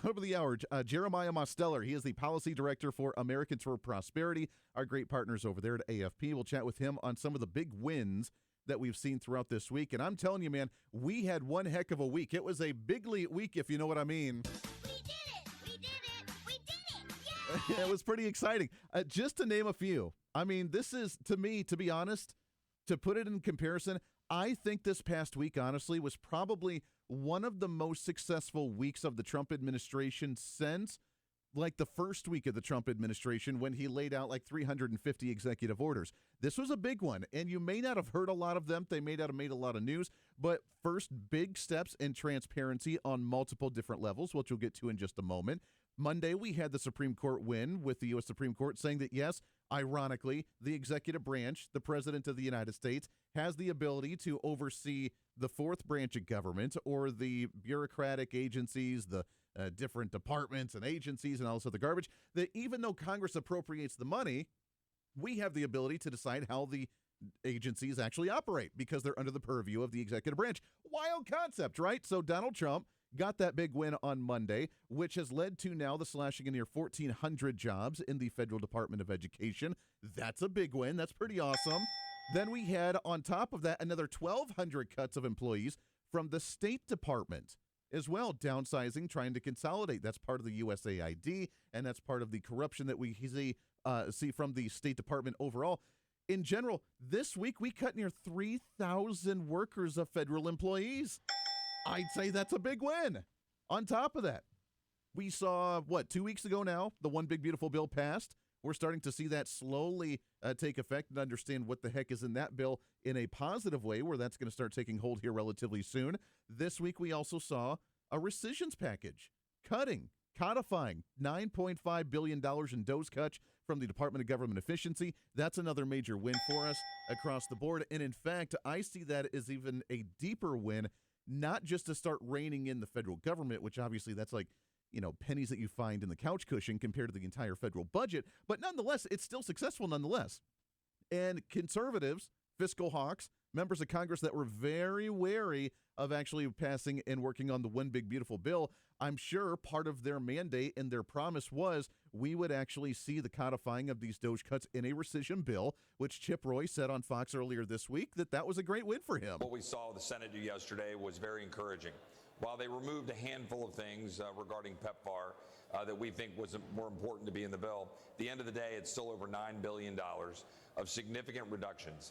Top of the hour, Jeremiah Mosteller. He is the policy director for Americans for Prosperity, our great partners over there at AFP. We'll chat with him on some of the big wins that we've seen throughout this week. And I'm telling you, man, we had one heck of a week. It was a bigly week, if you know what I mean. We did it! We did it! We did it! Yay! It was pretty exciting. Just to name a few. I mean, this is, to me, to be honest, to put it in comparison, I think this past week, honestly, was probably one of the most successful weeks of the Trump administration since like the first week of the Trump administration when he laid out like 350 executive orders. This was a big one, and you may not have heard a lot of them. They may not have made a lot of news, but first big steps in transparency on multiple different levels, which we'll get to in just a moment. Monday, we had the Supreme Court win with the U.S. Supreme Court saying that, yes, ironically, the executive branch, the President of the United States, has the ability to oversee the fourth branch of government or the bureaucratic agencies, the different departments and agencies and all this other garbage, that even though Congress appropriates the money, we have the ability to decide how the agencies actually operate because they're under the purview of the executive branch. Wild concept, right? So Donald Trump got that big win on Monday, which has led to now the slashing of near 1,400 jobs in the Federal Department of Education. That's a big win. That's pretty awesome. Then we had, on top of that, another 1,200 cuts of employees from the State Department as well, downsizing, trying to consolidate. That's part of the USAID, and that's part of the corruption that we see from the State Department overall. In general, this week we cut near 3,000 workers of federal employees. I'd say that's a big win. On top of that, we saw, 2 weeks ago now, the One Big Beautiful Bill passed. We're starting to see that slowly take effect and understand what the heck is in that bill in a positive way, where that's going to start taking hold here relatively soon. This week, we also saw a rescissions package, codifying $9.5 billion in DOGE cuts from the Department of Government Efficiency. That's another major win for us across the board. And in fact, I see that as even a deeper win, not just to start reining in the federal government, which obviously that's like, pennies that you find in the couch cushion compared to the entire federal budget. But nonetheless, it's still successful nonetheless. And conservatives, fiscal hawks, members of Congress that were very wary of actually passing and working on the One Big Beautiful Bill, I'm sure part of their mandate and their promise was we would actually see the codifying of these DOGE cuts in a rescission bill, which Chip Roy said on Fox earlier this week that was a great win for him. What we saw the Senate do yesterday was very encouraging. While they removed a handful of things regarding PEPFAR that we think was more important to be in the bill, at the end of the day, it's still over $9 billion of significant reductions